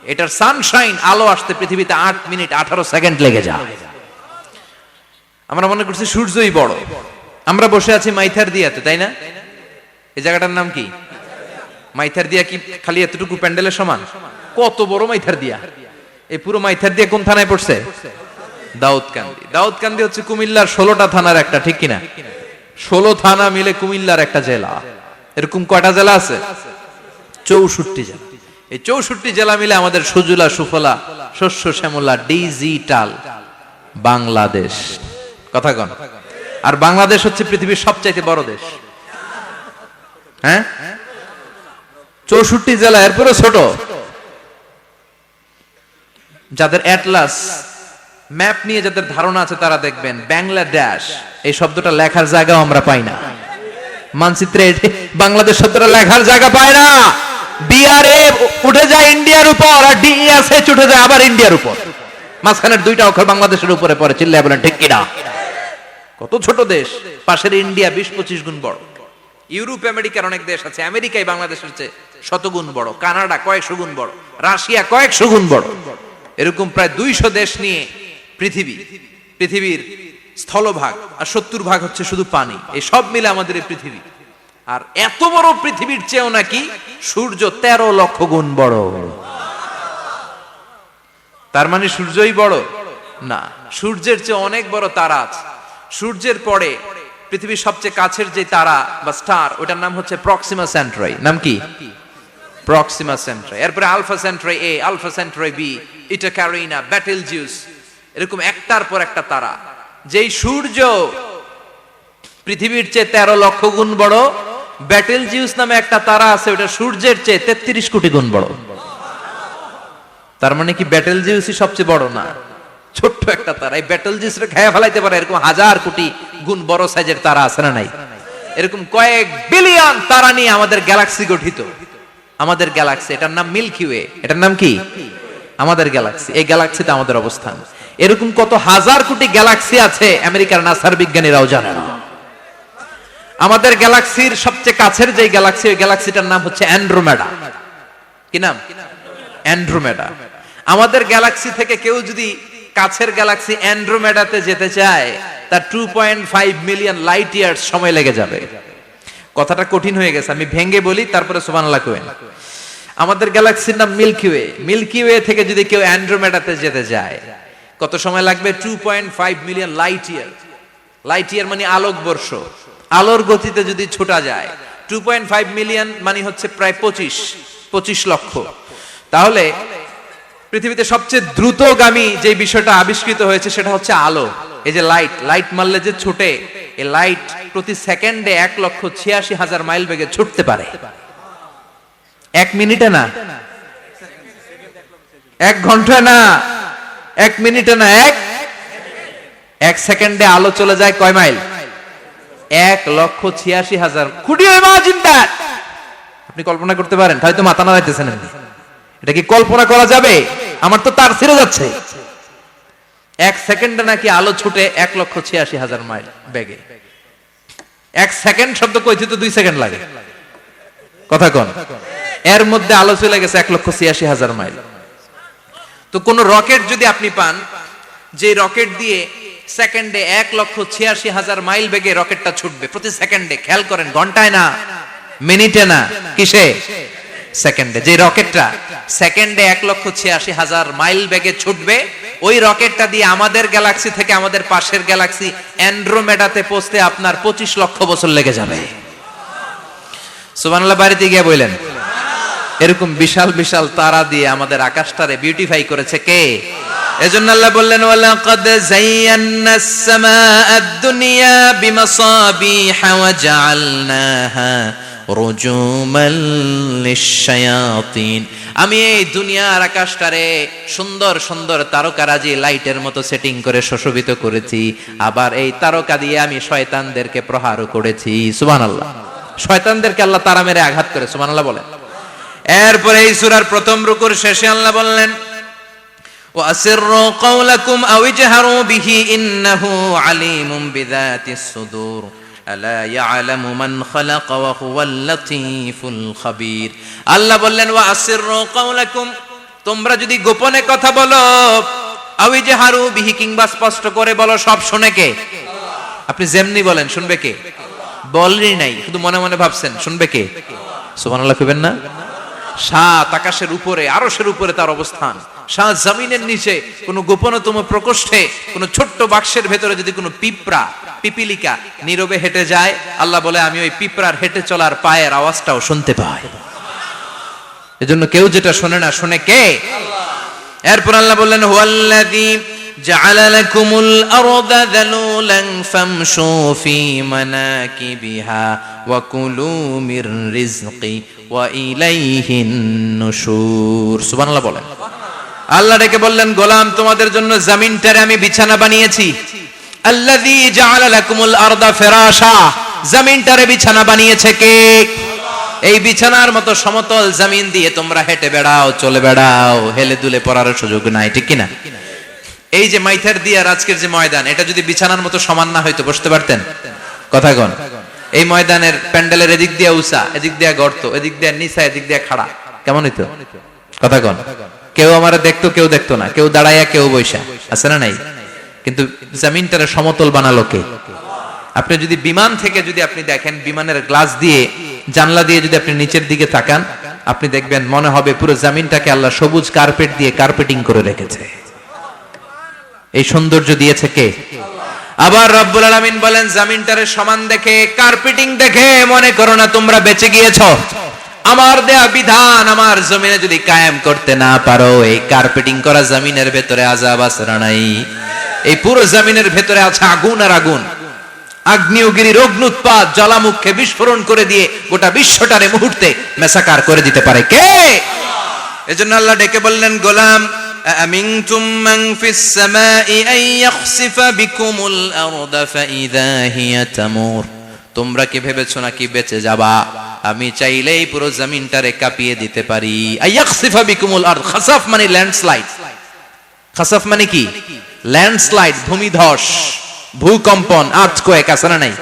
[SPEAKER 2] এটার সানশাইন, আলো আসতে পৃথিবীতে 8 মিনিট 18 সেকেন্ড লেগে যায়। আমরা মনে করছি সূর্যই বড়। আমরা বসে আছি মাইথার দিয়াতে, তাই না? এই জায়গাটার নাম কি? মাইথার দিয়া। কি খালি এতটুকু প্যান্ডেলের সমান? কত বড় মাইথার দিয়া! এই পুরো মাইথার দিয়া কোন থানায় পড়ছে? দাউদকান্দি। দাউদকান্দি হচ্ছে কুমিল্লার 16টা থানার একটা, ঠিক কিনা? 16 থানা মিলে কুমিল্লার একটা জেলা। এরকম কয়টা জেলা আছে? 64 জেলা। এই 64 জেলা মিলে আমাদের সুজলা সুফলা শস্য শ্যামলা ডিজিটাল বাংলাদেশ। কথা কন। আর বাংলাদেশ হচ্ছে পৃথিবীর সবচাইতে বড় দেশ। হ্যাঁ, 64 জেলা, এরপরে ছোট। যাদের অ্যাটলাস ম্যাপ নিয়ে যাদের ধারণা আছে তারা দেখবেন বাংলাদেশ এই শব্দটা লেখার জায়গাও আমরা পাই না। মানচিত্রে বাংলাদেশ শব্দটা লেখার জায়গা পায় না। বিআরএ উঠে যায় ইন্ডিয়ার উপর, আর ডিএসএইচ উঠে যায় আবার ইন্ডিয়ার উপর। মাঝখানের দুইটা অক্ষর বাংলাদেশের উপরে পড়ে। চিল্লায় বলেন ঠিক কিনা? কত ছোট দেশ। পাশের ইন্ডিয়া 20-25 গুণ বড়। ইউরোপ আমেরিকার অনেক দেশ আছে, আমেরিকায় বাংলাদেশের চেয়ে শতগুণ বড়। কানাডা কয়েকশো গুণ বড়। রাশিয়া কয়েকশো গুণ বড়। এরকম প্রায় 200 দেশ নিয়ে পৃথিবীর স্থলভাগ, আর 70% হচ্ছে শুধু পানি। এই সব মিলে আমাদের এই পৃথিবী। আর এত বড় পৃথিবীর চেয়েও নাকি সূর্য 13 লক্ষ গুণ বড়। তার মানে সূর্যই বড় না, সূর্যের চেয়ে অনেক বড় তারা আছে। সূর্যের পরে পৃথিবীর সবচেয়ে কাছের যে তারা বা স্টার, ওটার নাম হচ্ছে প্রক্সিমা সেন্ট্রাই। নাম কি? প্রক্সিমা সেন্ট্রাই। এরপরে আলফা সেন্ট্রাই এ, আলফা সেন্ট্রাই বি, ইটা ক্যারিনা, বেটেলজিউস, এরকম একটার পর একটা তারা। যেই সূর্য পৃথিবীর চেয়ে 13 লক্ষ গুণ বড়, বেটেলজিউস নামে একটা তারা আছে, ওটা সূর্যের চেয়ে 33 কোটি গুণ বড়। তার মানে কি বেটেলজিউসই সবচেয়ে বড় না? ছোট্ট একটা তারা। এই বেটেলজিউসরে খেয়ে ফেলাইতে পারে এরকম 1000 কোটি গুণ বড় সাইজের তারা আছে না নাই? এরকম কয়েক বিলিয়ন তারা নিয়ে আমাদের গ্যালাক্সি গঠিত। আমাদের গ্যালাক্সি, এটার নাম মিল্কি ওয়ে। এটার নাম কি? আমাদের গ্যালাক্সি। এই গ্যালাক্সিতে আমাদের অবস্থান। এরকম কত হাজার কোটি গ্যালাক্সি আছে আমেরিকার নাসার বিজ্ঞানীরাও জানে না। আমাদের গ্যালাক্সির সবচেয়ে কাছের যে গ্যালাক্সি, ওই গ্যালাক্সিটার নাম হচ্ছে অ্যান্ড্রোমেডা। কি নাম? অ্যান্ড্রোমেডা। আমাদের গ্যালাক্সি থেকে কেউ যদি কাছের গ্যালাক্সি অ্যান্ড্রোমেডাতে যেতে চায়, তার 2.5 মিলিয়ন লাইট ইয়ার্স সময় লেগে যাবে। কথাটা কঠিন হয়ে গেছে, আমি ভেঙে বলি, তারপরে সুবহানাল্লাহ কইবেন। আমাদের গ্যালাক্সির নাম মিল্কি ওয়ে। মিল্কি ওয়ে থেকে যদি কেউ অ্যান্ড্রোমেডাতে যেতে যায়, কত সময় লাগবে? 2.5 million light year. Light year মানে আলোক বর্ষ। আলোর গতিতে যদি ছোটা যায়, 2.5 মিলিয়ন মানে হচ্ছে প্রায় 25 লক্ষ। তাহলে পৃথিবীতে সবচেয়ে দ্রুতগামী যে বিষয়টা আবিষ্কৃত হয়েছে সেটা হচ্ছে আলো। এই যে লাইট মারলে যে ছোটে, এই লাইট প্রতি সেকেন্ডে 1,86,000 মাইল বেগে ছুটতে পারে। 1 মিনিটে না, 1 ঘন্টা না, 1 মিনিটে না, 1 সেকেন্ডে আলো চলে যায় কয় mile? 1,86,000। Could you imagine that? আপনি কল্পনা করতে পারেন? হয়তো মাথা নাড়াইতেছেন। এটা কি কল্পনা করা যাবে? আমার তো তার ছিঁড়ে যাচ্ছে। 1 সেকেন্ডে নাকি আলো ছুটে 1,86,000 মাইল বেগে। 1 সেকেন্ড শব্দ কইতে তো 2 সেকেন্ড লাগে। কথা কোন? এর মধ্যে আলো চলে গেছে 1,86,000 মাইল। তো কোন রকেট যদি আপনি পান, যে রকেট দিয়ে সেকেন্ডে 1,86,000 মাইল বেগে রকেটটা ছুটবে প্রতি সেকেন্ডে, খেয়াল করেন, ঘন্টায় না, মিনিটে না, কিসে? সেকেন্ডে। যে রকেটটা সেকেন্ডে 1,86,000 মাইল বেগে ছুটবে, ওই রকেটটা দিয়ে আমাদের গ্যালাক্সি থেকে আমাদের পাশের গ্যালাক্সি অ্যান্ড্রোমেডাতে পৌঁছতে আপনার 25 লক্ষ বছর লেগে যাবে। সুবহানাল্লাহ বাড়িতে গিয়ে বললেন। এরকম বিশাল বিশাল তারা দিয়ে আমাদের আকাশটারে বিউটিফাই করেছে কে? এজন্য আল্লাহ বললেন, ওয়ালাকাদ যায়্যানাস সামাআদ দুনিয়া বিমাসাবিহা ওয়া জাআলনাহা রুজুমাল লিশ-শায়াতিন। আমি এই দুনিয়ার আকাশটারে সুন্দর সুন্দর তারকারাজি লাইটের মতো সেটিং করে সুশোভিত করেছি। আবার এই তারকা দিয়ে আমি শয়তানদেরকে প্রহারও করেছি। সুবহানাল্লাহ। শয়তানদেরকে আল্লাহ তারা মেরে আঘাত করে। সুবহানাল্লাহ বলেন। এরপরে এই সূরার প্রথম রুকুর শেষে আল্লাহ বললেন, وأسروا قولكم أو اجهروا به إنه عليم بذات الصدور ألا يعلم من خلق وهو اللطيف الخبير আল্লাহ বললেন وأسروا قولكم তোমরা যদি গোপনে কথা বলো আও ইজহারু বিহি কিংবা স্পষ্ট করে বলো সব শুনে কে আপনি যেমনি বলেন শুনবে কে বলেনই নাই শুধু মনে মনে ভাবছেন শুনবে কে সুবহানাল্লাহ কইবেন না সাত আকাশের উপরে আরশের উপরে তার অবস্থান সাত জমিনের নিচে কোন গোপনতম প্রকোষ্ঠে কোন ছোট্ট বাক্সের ভেতরে যদি কোনো পিপিলিকা নীরবে হেঁটে যায় আল্লাহ বলে আমি ওই পিঁপড়ার হেঁটে চলার পায়ের আওয়াজটাও শুনতে পাই এজন্য কেউ যেটা শোনে না শুনে কে এরপর আল্লাহ বললেন হুয়াল্লাযী জাআলা লাকুমুল আরদা যালুলান ফামশু ফি মানাকিবিহা ওয়া কুলু মির রিজকি ওয়া ইলাইহিন নুশুর সুবহানাল্লাহ বলেন আল্লাহ ডেকে বললেন গোলাম তোমাদের জন্য জমিনটারে আমি বিছানা বানিয়েছি আল্লাযী জাআলা লাকুমুল আরদা ফিরাশা জমিনটারে বিছানা বানিয়েছে কে এই বিছানার মতো সমতল জমিন দিয়ে তোমরা হেঁটে বেড়াও চলে বেড়াও হেলে দুলে পড়ার সুযোগ নাই ঠিক কি না এই যে মাইথার দিয়ে আজকের যে ময়দান এটা যদি বিছানার মতো সমান না হয়তো বসতে পারতেন কথা কোন এই ময়দানের প্যান্ডেলের এদিক দিয়ে উঁচা এদিক দিয়ে গর্ত এদিক দিয়ে নিচা এদিক দিয়ে খাড়া কেমন হইতো কথা কোন কেউ আমারে দেখতো কেউ দেখতো না কেউ দাঁড়াইয়া কেউ বইসা আছে না নাই কিন্তু জমিনটারে সমতল বানালো কে আপনি যদি বিমান থেকে যদি আপনি দেখেন বিমানের গ্লাস দিয়ে জানলা দিয়ে যদি আপনি নিচের দিকে তাকান আপনি দেখবেন মনে হবে পুরো জমিনটাকে আল্লাহ সবুজ কার্পেট দিয়ে কার্পেটিং করে রেখেছে এই সৌন্দর্য দিয়েছে কে আবার রব্বুল আলামিন বলেন জমিনটারে সমান দেখে কার্পেটিং দেখে মনে করো না তোমরা বেঁচে গিয়েছো আমার দেয়া বিধান আমার জমিনে যদি কায়েম করতে না পারো এই কার্পেটিং করা জমিনের ভেতরে আযাব আছে না নাই এই পুরো জমিনের ভেতরে আছে আগুন আর আগুন আগ্নেয়গিরির অগ্নুৎপাত জ্বালামুখে বিস্ফোরণ করে দিয়ে গোটা বিশ্বটারে মুহূর্তে মেসাকার করে দিতে পারে কে এজন্য আল্লাহ ডেকে বললেন গোলাম আমিনতুম মান ফিস সামাই আন ইয়াখসিফা বিকুমুল আরদা ফাইযা হিয়া তামুর তোমরা কি ভেবেছো নাকি বেঁচে যাবা আমি চাইলেই পুরো জমিনটারে কাঁপিয়ে দিতে পারি আয়াখসিফা বিকুমুল আরদ খাসাফ মানে ল্যান্ডস্লাইড খাসাফ মানে কি ল্যান্ডস্লাইড ভূমিধস ভূকম্পন আর্থকোয়েক আছে না নাই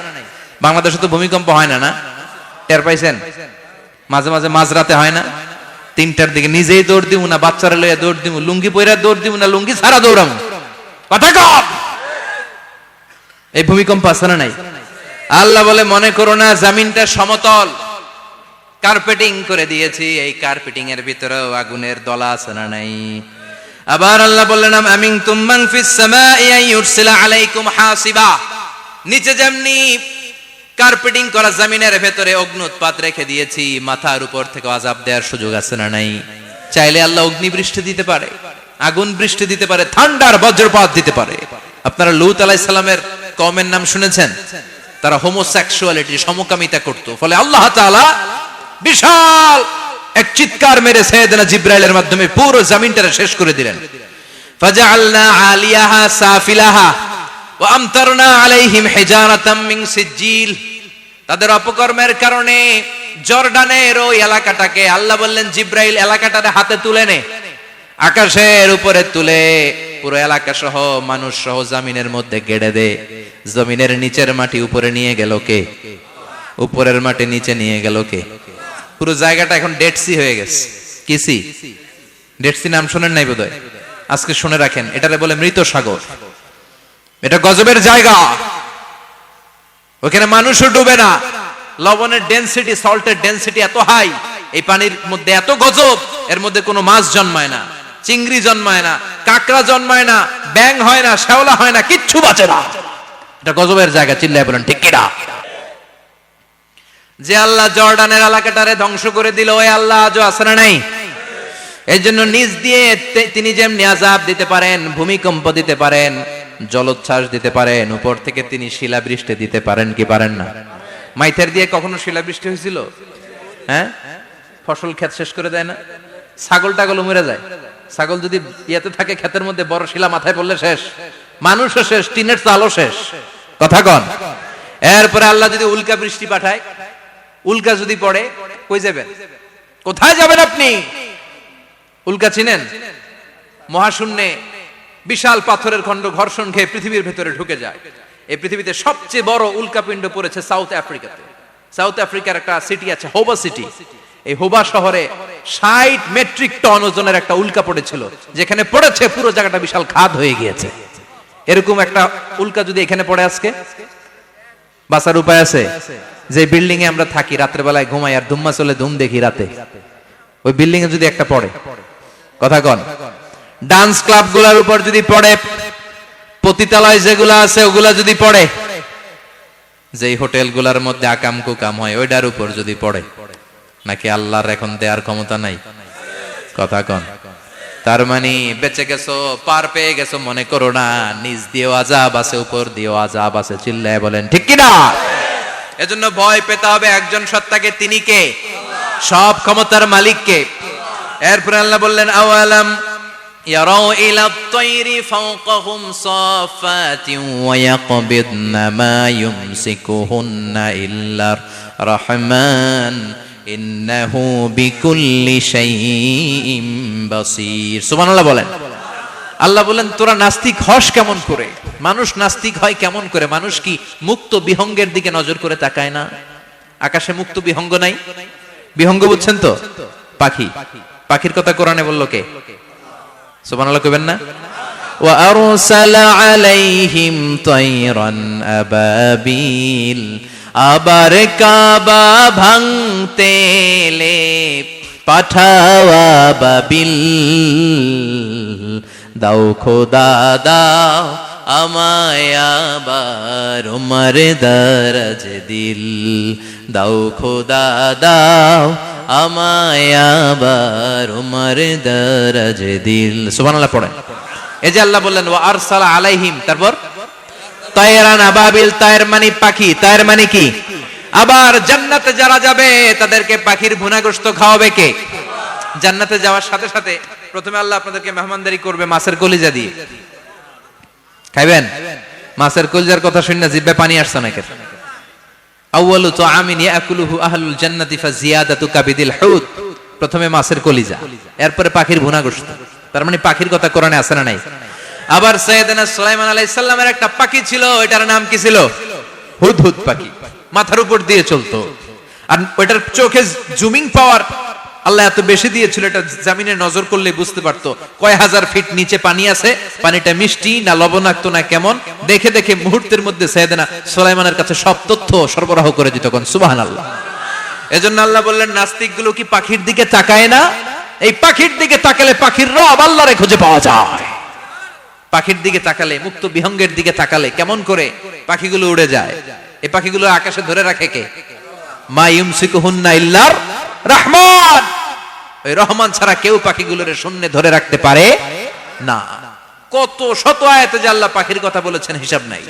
[SPEAKER 2] বাংলাদেশে তো ভূমিকম্প হয় না না টের পাইছেন মাঝে মাঝে মাঝরাতে হয় না 3টার দিকে নিজেই দৌড় দিমু না বাচ্চারা লইয়া দৌড় দিমু লুঙ্গি পইরা দৌড় দিমু না লুঙ্গি ছাড়া দৌড়ামু কথা কম এই ভূমিকম্প আছে না নাই আল্লাহ বলে মনে করো না জমিনটা সমতল কার্পেটিং করে দিয়েছি এই কার্পেটিং এর ভিতরেও আগুনের দলা আছে না নাই আবার আল্লাহ বললেন আমিনতুম মান ফিস সামাই আন ইউরসিলা আলাইকুম হাসিবা নিচে যেমনি কার্পেটিং করা জমিনের ভেতরে অগ্নুৎপাত রেখে দিয়েছি মাথার উপর থেকে আযাব দেওয়ার সুযোগ আছে না নাই চাইলে আল্লাহ অগ্নি বৃষ্টি দিতে পারে আগুন বৃষ্টি দিতে পারে ঠান্ডার বজ্রপাত দিতে পারে আপনারা লূত আলাইহিস সালামের কওমের নাম শুনেছেন তারা হোমোসেক্সুয়ালিটি সমকামিতা করত ফলে আল্লাহ তাআলা বিশাল এক চিৎকার মেরে সাইয়েদনা জিবরাইলের মাধ্যমে পুরো জমিনটারে শেষ করে দিলেন ফাজআলনা আলিয়াহা সাফিলাহা ওয়া আমতারনা আলাইহিম হিজারাতাম মিন সিজিল তাদের অপকর্মের কারণে জর্ডানের ওই এলাকাটাকে আল্লাহ বললেন জিবরাইল এলাকাটারে হাতে তুলে নে আকাশের উপরে তুলে পুরো এলাকা সহ মানুষ সহ জমিনের মধ্যে গেড়ে দে জমিনের নিচের মাটি উপরে নিয়ে গেল কে উপরের মাটি নিচে নিয়ে গেল কে পুরো জায়গাটা এখন ডেড সি হয়ে গেছে কি সি ডেড সি নাম শুনেন নাই বোধহয় আজকে শুনে রাখেন এটারে বলে মৃত সাগর এটা গজবের জায়গা ওখানে মানুষও ডুবে না লবণের ডেনসিটি সল্টের ডেনসিটি এত হাই এই পানির মধ্যে এত গজব এর মধ্যে কোনো মাছ জন্মায় না চিংড়ি জন্মায় না কাঁকড়া জন্মায় না ব্যাং হয় না শ্যাওলা হয় না কিচ্ছু বাঁচে না এটা গজবের জায়গা চিল্লায় বলেন ঠিক কিনা যে আল্লাহ জর্ডানের এলাকাটারে ধ্বংস করে দিল ওই আল্লাহ আজও আছে না নাই এই জন্য নিজ দিয়ে তিনি যেমনি আযাব দিতে পারেন ভূমিকম্প দিতে পারেন জলোচ্ছ্বাস দিতে পারেন উপর থেকে তিনি শিলাবৃষ্টি দিতে পারেন কি পারেন না মাইথার দিয়ে কখনো শিলাবৃষ্টি হয়েছিল হ্যাঁ ফসল ক্ষেত শেষ করে দেয় না ছাগল টাগল মরে যায় ছাগল যদি ইয়াতে থাকে ক্ষেতের মধ্যে বড় শিলা মাথায় পড়লে শেষ মানুষও শেষ টিনের চালও শেষ কথা কন এরপরে আল্লাহ যদি উল্কা বৃষ্টি পাঠায় উল্কা যদি পড়ে কই যাবেন কোথায় যাবেন আপনি উল্কা চিনেন মহাশূন্যে বিশাল পাথরের খণ্ড ঘর্ষণ খেয়ে পৃথিবীর ভেতরে ঢুকে যায়। এই পৃথিবীতে সবচেয়ে বড় উল্কাপিণ্ড পড়েছে সাউথ আফ্রিকাতে। সাউথ আফ্রিকার একটা সিটি আছে হোবা সিটি। এই হোবা শহরে 60 মেট্রিক টন ওজনের একটা উল্কা পড়েছিল, যেখানে পড়েছে পুরো জায়গাটা বিশাল খাদ হয়ে গিয়েছে। এরকম একটা উল্কা যদি এখানে পড়ে আজকে, বাঁচার উপায় আছে? যে বিল্ডিং এ আমরা থাকি, রাতের বেলায় ঘুমাই আর ধুম্মা চলে ধুম দেখি রাতে, ওই বিল্ডিং এ যদি একটা পড়ে, কথা কন, ডান্স ক্লাব গুলার উপর যদি পড়ে, পতিতালয় যেগুলা আছে ওগুলা যদি পড়ে, যেই হোটেল গুলার মধ্যে আকাম কুকাম হয় ওইটার উপর যদি পড়ে, নাকি আল্লাহর এখন দেয়ার ক্ষমতা নাই? কথা কন। তার মানে বেঁচে গেছো, পার পেয়ে গেছো মনে করো না, নিজ দিয়েও আযাব আছে, উপর দিয়েও আযাব আছে। চিল্লায় বলেন ঠিক কিনা? এজন্য ভয় পেতে হবে একজন সত্তাকে, তিনি কে? সব ক্ষমতার মালিক কে? এরপরে আল্লাহ বললেন আওয়ালাম ইয়ারাউ ইলা আত-তায়রি ফাওকাহুম সাফাতিন ওয়া ইয়াকবিদনা মা ইউমসিকুহুন্না ইল্লার রাহমান ইন্নাহু বিকুল্লি শাইইন বাসীর। সুবহানাল্লাহ বলেন। আল্লাহ বলেন তোরা নাস্তিক হস কেমন করে? মানুষ নাস্তিক হয় কেমন করে? মানুষ কি মুক্ত বিহঙ্গের দিকে নজর করে তাকায় না? আকাশে মুক্ত বিহঙ্গ নাই? বিহঙ্গ বুঝছেন তো? পাখি। পাখির কথা কোরআনে বললো কে? সুবহানাল্লাহ কইবেন না? ওয়া আরসালা আলাইহিম তায়রান আবাবিল, আবার কাবা ভাঙতে এলে পাঠাওয়া বাবিল, দাও খোদা দাও আমায় আবার উমর দরজ দিল, দাও খোদা দাও আমায় আবার উমর দরজ দিল। সুবহানাল্লাহ পড়েন। এই যে আল্লাহ বললেন ওয়া আরসালা আলাইহিম, তারপর তায়রান আবাবিল, তায়ের মানে পাখি, তায়ের মানে কি? আবার জান্নাতে যারা যাবে তাদেরকে পাখির ভুনা গোশত খাওয়াবে কে? জান্নাতে যাওয়ার সাথে সাথে প্রথমে আল্লাহ আপনাদেরকে মেহমানদারি করবে মাছের কলিজা দিয়ে। খাইবেন? মাছের কলিজার কথা শুনে জিহ্বে পানি আসছে নাকি? আউয়ালু তুআমিন ইয়াকুলুহু আহলুল জান্নাতি ফাজিয়াদাতু কাবিদিল হুত, প্রথমে মাছের কলিজা, এরপরে পাখির ভুনা গোশত। তার মানে পাখির কথা কোরআনে আছে না নাই? আবার সাইয়েদনা সুলাইমান আলাইহিস সালামের একটা পাখি ছিল, এটার নাম কি ছিল? হুদহুদ পাখি। মাথার উপর দিয়ে চলতো, আর ওইটার চোখে জুমিং পাওয়ার আল্লাহ এত বেশি দিয়েছিল, এটা জমিনে নজর করলে বুঝতে পারতো কয় হাজার ফিট নিচে পানি আছে, পানিটা মিষ্টি না লবণাক্ত না কেমন, দেখে দেখে মুহূর্তের মধ্যে সাইয়েদনা সুলাইমানের কাছে সব তথ্য সরবরাহ করে দিত। কোন সুবহানাল্লাহ। এজন্য আল্লাহ বললেন নাস্তিক গুলো কি পাখির দিকে তাকায় না? এই পাখির দিকে তাকালে পাখির রব আল্লাহরে খুঁজে পাওয়া যায়। পাখির দিকে তাকালে, মুক্ত বিহঙ্গের দিকে তাকালে কেমন করে পাখিগুলো উড়ে যায়। এই পাখিগুলো আকাশে ধরে রাখে কে? মা ইউমসিকুহুন্না ইল্লার রহমান। ওই রহমান ছাড়া কেউ পাখিগুলোর শূন্যে ধরে রাখতে পারে না। কত শত আয়াতে যে আল্লাহ পাখির কথা বলেছেন হিসাব নাই,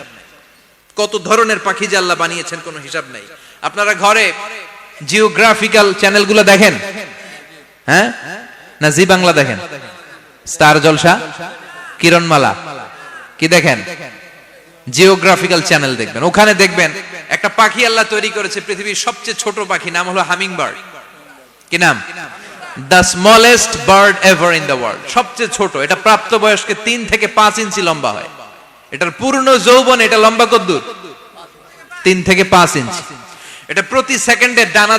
[SPEAKER 2] কত ধরনের পাখি যে আল্লাহ বানিয়েছেন কোনো হিসাব নাই। আপনারা ঘরে জিওগ্রাফিক্যাল চ্যানেলগুলো দেখেন? হ্যাঁ না জি বাংলা দেখেন? স্টার জলসা, কিরণমালা, কি দেখেন? জিওগ্রাফিক্যাল চ্যানেল দেখবেন। ওখানে দেখবেন একটা পাখি আল্লাহ তৈরি করেছে, পৃথিবীর সবচেয়ে ছোট পাখি, নাম হলো হামিং বার্ড। কি নাম? The smallest bird ever in the world. সবচেয়ে ছোট, এটা প্রাপ্তবয়স্কে 3 থেকে 5 ইঞ্চি লম্বা হয়। এটার পূর্ণ যৌবন এটা লম্বা কতদূর? 3 থেকে 5 ইঞ্চি। এটা প্রতি সেকেন্ডে ডানা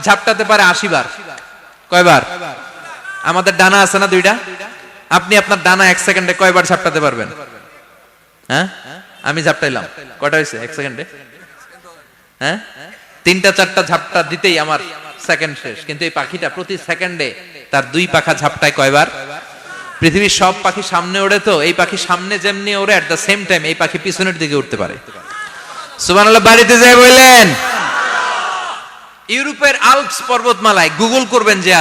[SPEAKER 2] ঝাপটাতে পারে 80 বার। কয়বার? আমাদের ডানা আছে না 2টা, আপনি আপনার ডানা 1 সেকেন্ডে কয়বার ঝাপটাতে পারবেন? হ্যাঁ আমি ঝাপটাইলাম, কয়টা হয়েছে 1 সেকেন্ডে? হ্যাঁ 3টা 4টা ঝাপটা দিতেই আমার সেকেন্ড শেষ। কিন্তু এই পাখিটা প্রতি সেকেন্ডে তার 2 পাখা ঝাপটায় কয়বার? পৃথিবীর সব পাখি সামনে ওড়ে, তো এই পাখি সামনে যেমনি ওড়ে, এট দ্য সেম টাইম এই পাখি পিছনের দিকে উঠতে পারে। সুবহানাল্লাহ। বাড়িতে যায় বললেন। ইউরোপের আল্পস পর্বতমালায় গুগল করবেন যে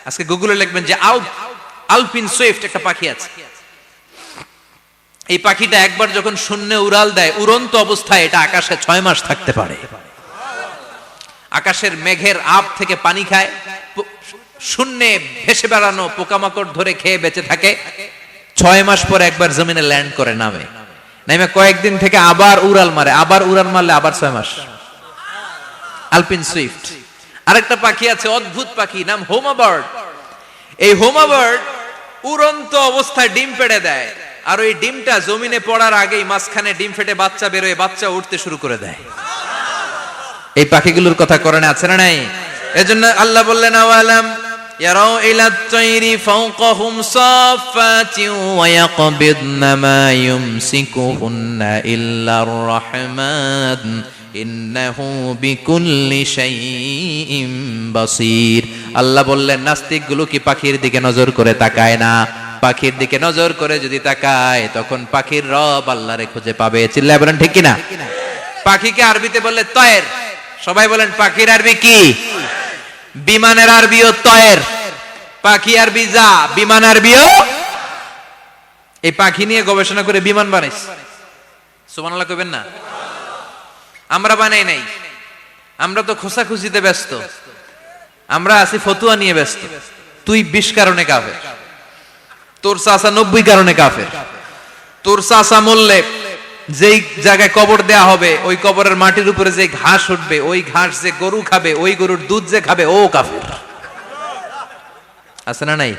[SPEAKER 2] আজকে গুগলে লিখবেন যে আলপিন সুইফট একটা পাখি আছে। এই পাখিটা একবার যখন শূন্যে উড়াল দেয়, উড়ন্ত অবস্থায় এটা আকাশে 6 মাস থাকতে পারে। আকাশের মেঘের আপ থেকে পানি খায়, শূন্যে ভেসে বেড়ানো পোকামাকড় ধরে খেয়ে বেঁচে থাকে। 6 মাস পর একবার জমিনে ল্যান্ড করে, নামে কয়েকদিন থেকে আবার উড়াল মারে, আবার উড়াল মারলে আবার 6 মাস। আলপিন সুইফট। আরেকটা পাখি আছে, অদ্ভুত পাখি, নাম হোমা বার্ড। এই হোমা বার্ড উড়ন্ত অবস্থায় ডিম পেড়ে দেয়, আর ওই ডিমটা জমিনে পড়ার আগেই মাঝখানে ডিম ফেটে বাচ্চা বেরোয়, বাচ্চা উঠতে শুরু করে দেয়। এই পাখিগুলোর কথা কোরআনে আছে না নাই? এজন্য আল্লাহ বললেন আওয়ালাম ইয়ারাউ ইলাত তাইরি ফাওকাহুম সাফাতিন ওয়া ইয়াকবিদনা মা ইউমসিকুহুন্না ইল্লার রাহমান ইন্নাহু বিকুল্লি শাইইন বাসীর। আল্লাহ বললেন নাস্তিকগুলো কি পাখির দিকে নজর করে তাকায় না? পাখির দিকে নজর করে যদি তাকায় তখন পাখির রব আল্লাহরে খুঁজে পাবে। চিল্লায় বলেন ঠিক কিনা? পাখিকে আরবিতে বললে তয়ের। সবাই বলেন পাখির আরবি কি? বিমানের আরবিও তয়ের। পাখি আরবি যা, বিমান আরবিও। এই পাখি নিয়ে গবেষণা করে বিমান বানাইছে। সুবহানাল্লাহ কইবেন না? আমরা বানাই নাই, আমরা তো খোঁচাখুচিতে ব্যস্ত, আমরা আছি ফতুয়া নিয়ে ব্যস্ত। তুই 20 কারণে কাফের, তোর চাচা 90 কারণে কাফের। তোর চাচা মরলে যেই জায়গায় কবর দেয়া হবে ওই কবরের মাটির উপরে যে ঘাস উঠবে, ওই ঘাস যে গরু খাবে, ওই গরুর দুধ যে খাবে ও কাফের। আছে না নাই?